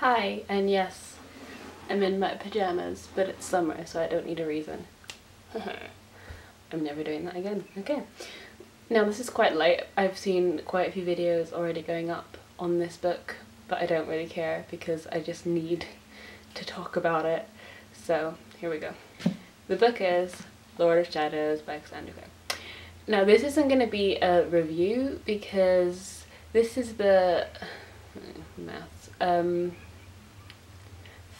Hi, and yes, I'm in my pajamas, but it's summer, so I don't need a reason. I'm never doing that again. Okay. Now this is quite late. I've seen quite a few videos already going up on this book, but I don't really care because I just need to talk about it. So here we go. The book is Lord of Shadows by Cassandra Clare. Now this isn't going to be a review because this is the maths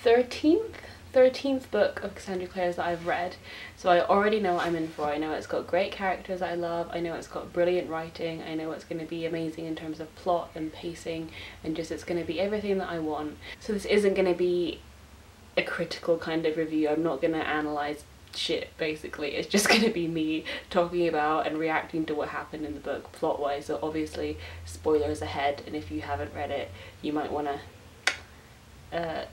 13th book of Cassandra Clare's that I've read, so I already know what I'm in for. I know it's got great characters I love, I know it's got brilliant writing, I know it's going to be amazing in terms of plot and pacing, and just it's going to be everything that I want. So this isn't going to be a critical kind of review. I'm not going to analyse shit basically. It's just going to be me talking about and reacting to what happened in the book plot wise, so obviously spoilers ahead, and if you haven't read it you might want to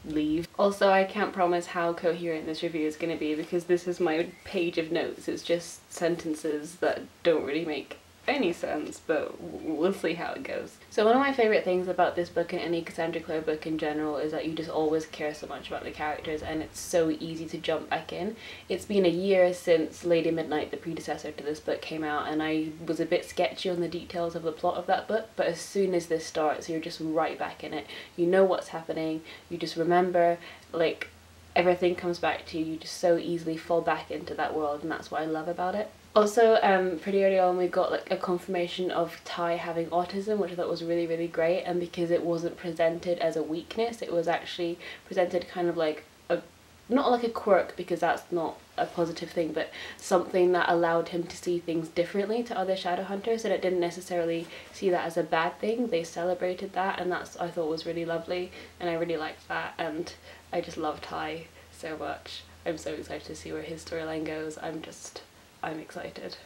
leave. Also, I can't promise how coherent this review is going to be because this is my page of notes. It's just sentences that don't really make any sense, but we'll see how it goes. So one of my favourite things about this book and any Cassandra Clare book in general is that you just always care so much about the characters and it's so easy to jump back in. It's been a year since Lady Midnight, the predecessor to this book, came out, and I was a bit sketchy on the details of the plot of that book, but as soon as this starts you're just right back in it. You know what's happening, you just remember, like, everything comes back to you, you just so easily fall back into that world, and that's what I love about it. Also, pretty early on we got like a confirmation of Ty having autism, which I thought was really great, and because it wasn't presented as a weakness, it was actually presented kind of like a, not like a quirk because that's not a positive thing, but something that allowed him to see things differently to other shadow hunters, and it didn't necessarily see that as a bad thing. They celebrated that, and that's, I thought, was really lovely, and I really liked that, and I just love Ty so much. I'm so excited to see where his storyline goes. I'm excited.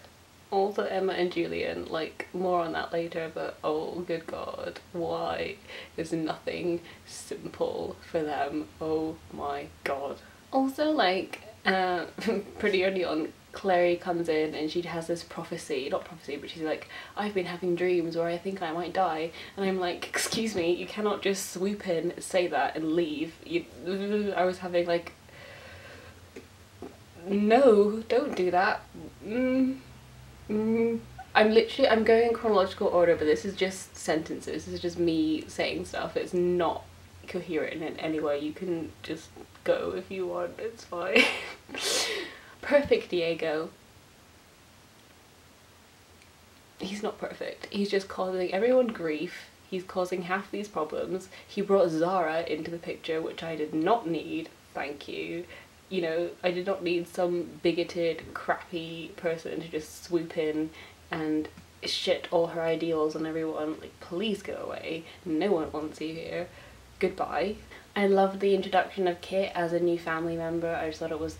Also Emma and Julian, like, more on that later, but oh good god, why is nothing simple for them? Oh my god. Also, like, pretty early on Clary comes in and she has this prophecy, not prophecy, but she's like, I've been having dreams where I think I might die, and I'm like, excuse me, you cannot just swoop in, say that and leave. I was having like, no, don't do that. I'm going in chronological order, but this is just sentences. This is just me saying stuff. It's not coherent in any way. You can just go if you want, it's fine. Perfect Diego. He's not perfect. He's just causing everyone grief. He's causing half these problems. He brought Zara into the picture, which I did not need. Thank you. You know, I did not need some bigoted, crappy person to just swoop in and shit all her ideals on everyone. Like, please go away. No one wants you here. Goodbye. I loved the introduction of Kit as a new family member. I just thought it was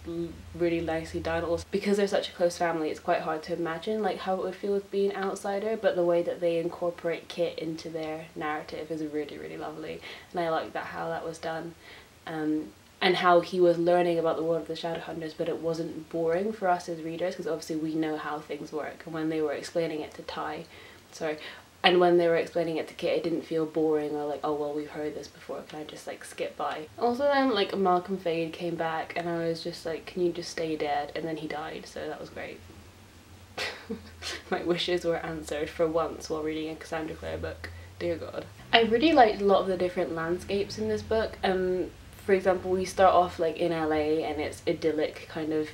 really nicely done. Also, because they're such a close family, it's quite hard to imagine like how it would feel with being an outsider, but the way that they incorporate Kit into their narrative is really lovely, and I like that how that was done. And how he was learning about the world of the Shadowhunters, but it wasn't boring for us as readers, because obviously we know how things work, and when they were explaining it to Ty, and when they were explaining it to Kit, it didn't feel boring or like, oh well, we've heard this before, can I just like skip by? Also then, like, Malcolm Fade came back and I was just like, can you just stay dead? And then he died, so that was great. My wishes were answered for once while reading a Cassandra Clare book. Dear god. I really liked a lot of the different landscapes in this book. For example, we start off like in LA and it's idyllic kind of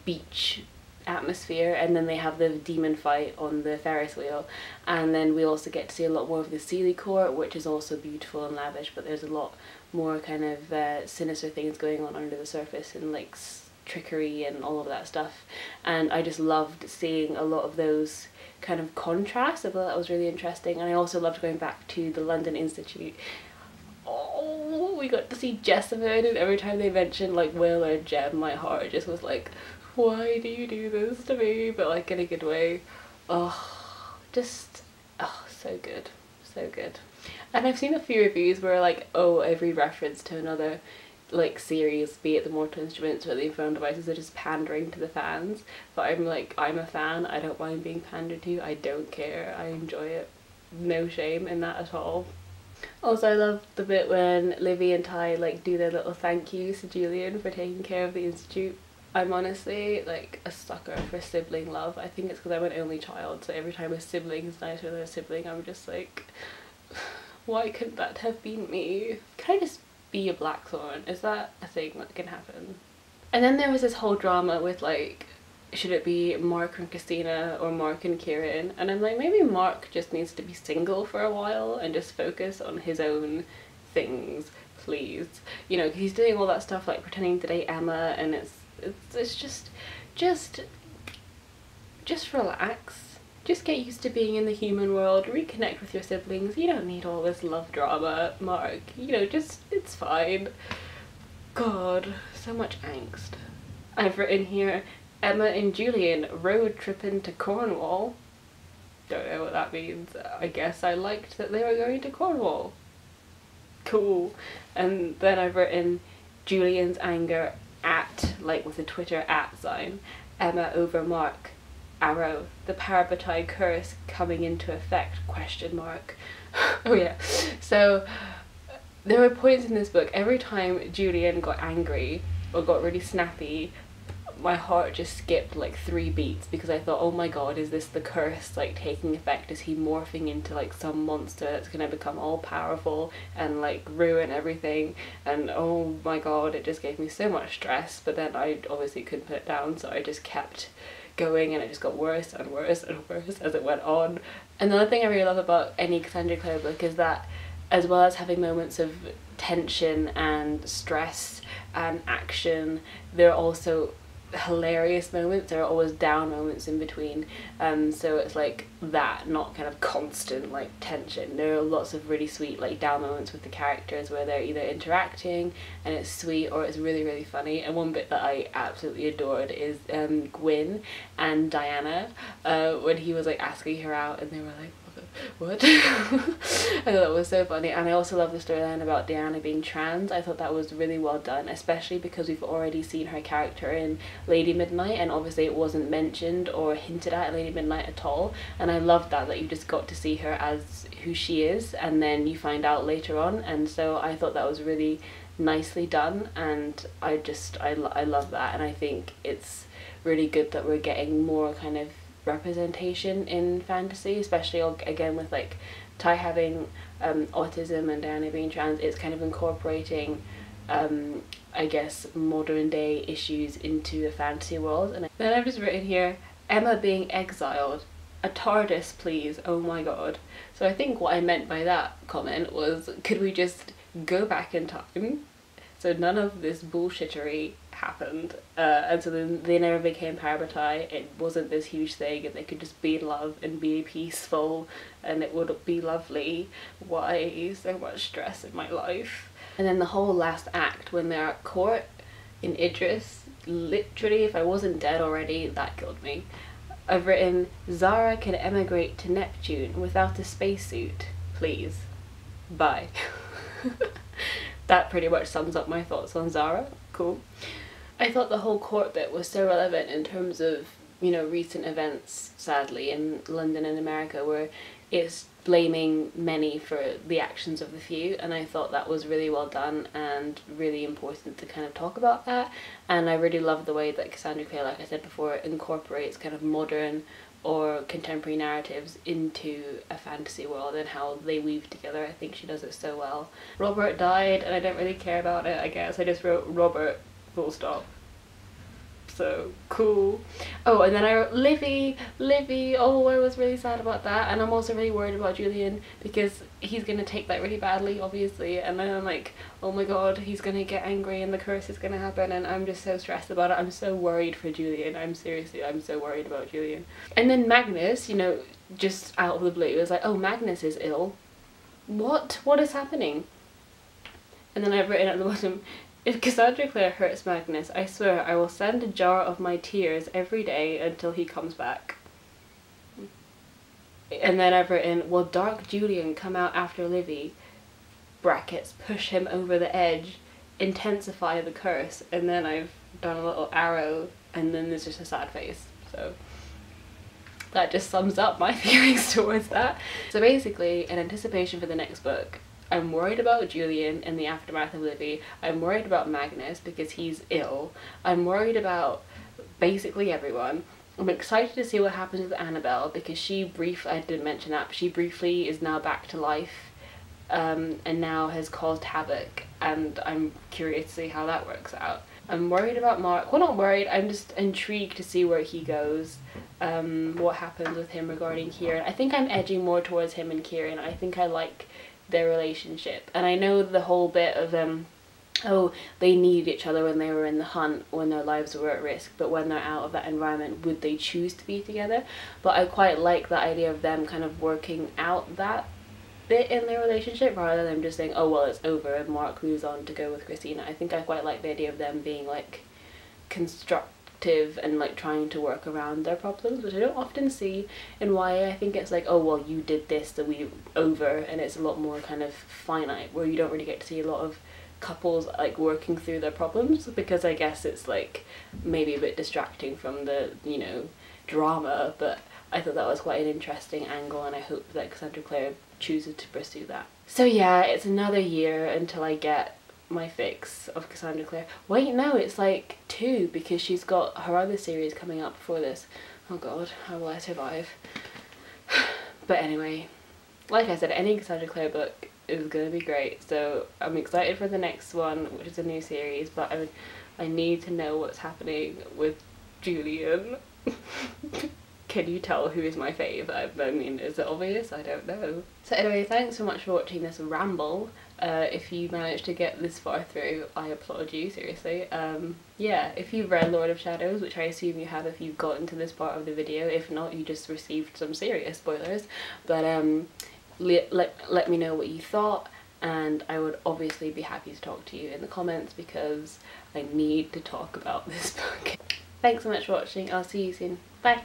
beach atmosphere, and then they have the demon fight on the Ferris wheel, and then we also get to see a lot more of the Sealy Court, which is also beautiful and lavish, but there's a lot more kind of sinister things going on under the surface, and like trickery and all of that stuff, and I just loved seeing a lot of those kind of contrasts. I thought that was really interesting, and I also loved going back to the London Institute. Oh, we got to see Jessamine, and every time they mentioned like Will or Jem, my heart just was like, why do you do this to me? But like in a good way. Oh, just, oh, so good, so good. And I've seen a few reviews where like, oh, every reference to another like series, be it the Mortal Instruments or the Infernal Devices, are just pandering to the fans, but I'm like, I'm a fan, I don't mind being pandered to, I don't care, I enjoy it. No shame in that at all. Also, I love the bit when Livy and Ty like do their little thank yous to Julian for taking care of the institute. I'm honestly like a sucker for sibling love. I think it's because I'm an only child, so every time a sibling is nice with their sibling, I'm just like, why couldn't that have been me? Can I just be a blackthorn? Is that a thing that can happen? And then there was this whole drama with like, should it be Mark and Christina or Mark and Kieran? And I'm like, maybe Mark just needs to be single for a while and just focus on his own things, please. You know, 'cause he's doing all that stuff like pretending to date Emma, and it's just relax. Just get used to being in the human world, reconnect with your siblings. You don't need all this love drama, Mark. You know, just, it's fine. God, so much angst. I've written here, Emma and Julian road tripping to Cornwall. Don't know what that means. I guess I liked that they were going to Cornwall. Cool. And then I've written Julian's anger at, like with a Twitter @ sign, Emma over Mark, arrow, the Parabatai curse coming into effect, ? Oh yeah. So there were points in this book, every time Julian got angry or got really snappy, my heart just skipped like 3 beats, because I thought, oh my god, is this the curse like taking effect? Is he morphing into like some monster that's gonna become all powerful and like ruin everything? And oh my god, it just gave me so much stress. But then I obviously couldn't put it down, so I just kept going, and it just got worse and worse and worse as it went on. Another thing I really love about any Cassandra Clare book is that, as well as having moments of tension and stress and action, there are also hilarious moments. There are always down moments in between, so it's like that, not kind of constant like tension. There are lots of really sweet like down moments with the characters where they're either interacting and it's sweet or it's really really funny. And one bit that I absolutely adored is Gwyn and Diana, when he was like asking her out and they were like, what? I thought that was so funny. And I also love the storyline about Diana being trans. I thought that was really well done, especially because we've already seen her character in Lady Midnight, and obviously it wasn't mentioned or hinted at in Lady Midnight at all. And I loved that you just got to see her as who she is, and then you find out later on. And so I thought that was really nicely done, and I love that. And I think it's really good that we're getting more kind of representation in fantasy, especially again with like Ty having autism and Diana being trans. It's kind of incorporating I guess modern day issues into the fantasy world. And then I've just written here, Emma being exiled, a TARDIS please, oh my god. So I think what I meant by that comment was, could we just go back in time so none of this bullshittery happened, and so then they never became Parabatai. It wasn't this huge thing, and they could just be in love and be peaceful, and it would be lovely. Why so much stress in my life? And then the whole last act when they're at court in Idris, literally, if I wasn't dead already, that killed me. I've written, Zara can emigrate to Neptune without a spacesuit, please. Bye. That pretty much sums up my thoughts on Zara. Cool. I thought the whole court bit was so relevant in terms of, you know, recent events, sadly, in London and America, where it's blaming many for the actions of the few, and I thought that was really well done and really important to kind of talk about that. And I really love the way that Cassandra Clare, like I said before, incorporates kind of modern or contemporary narratives into a fantasy world and how they weave together. I think she does it so well. Robert died and I don't really care about it, I guess. I just wrote Robert, full stop. So cool. Oh, and then I wrote Livy, oh, I was really sad about that. And I'm also really worried about Julian, because he's gonna take that really badly, obviously, and then I'm like, oh my god, he's gonna get angry and the curse is gonna happen, and I'm just so stressed about it. I'm so worried for Julian. I'm so worried about Julian. And then Magnus, you know, just out of the blue, is like, oh, Magnus is ill. What is happening? And then I've written at the bottom, if Cassandra Clare hurts Magnus, I swear I will send a jar of my tears every day until he comes back. And then I've written, will Dark Julian come out after Livy? Brackets, push him over the edge, intensify the curse. And then I've done a little arrow, and then there's just a sad face. So that just sums up my feelings towards that. So basically, in anticipation for the next book, I'm worried about Julian in the aftermath of Livy. I'm worried about Magnus because he's ill. I'm worried about basically everyone. I'm excited to see what happens with Annabelle because I didn't mention that, but she briefly is now back to life, and now has caused havoc, and I'm curious to see how that works out. I'm worried about Mark. Well, not worried, I'm just intrigued to see where he goes, what happens with him regarding Kieran. I think I'm edging more towards him and Kieran. I think I like their relationship, and I know the whole bit of oh, they needed each other when they were in the hunt, when their lives were at risk, but when they're out of that environment, would they choose to be together? But I quite like the idea of them kind of working out that bit in their relationship rather than just saying, oh well, it's over and Mark moves on to go with Christina. I think I quite like the idea of them being like constructive and like trying to work around their problems, which I don't often see in YA. I think it's like, oh well, you did this, so we over, and it's a lot more kind of finite, where you don't really get to see a lot of couples like working through their problems, because I guess it's like maybe a bit distracting from the, you know, drama. But I thought that was quite an interesting angle, and I hope that Cassandra Clare chooses to pursue that. So yeah, it's another year until I get my fix of Cassandra Clare. Wait, no, it's like 2, because she's got her other series coming up before this. Oh god, how will I survive? But anyway, like I said, any Cassandra Clare book is gonna be great, so I'm excited for the next one, which is a new series, but I need to know what's happening with Julian. Can you tell who is my fave? I mean, is it obvious? I don't know. So anyway, thanks so much for watching this ramble. If you managed to get this far through, I applaud you, seriously. Yeah, if you've read Lord of Shadows, which I assume you have if you've gotten to this part of the video, if not, you just received some serious spoilers. But let me know what you thought, and I would obviously be happy to talk to you in the comments because I need to talk about this book. Thanks so much for watching. I'll see you soon. Bye!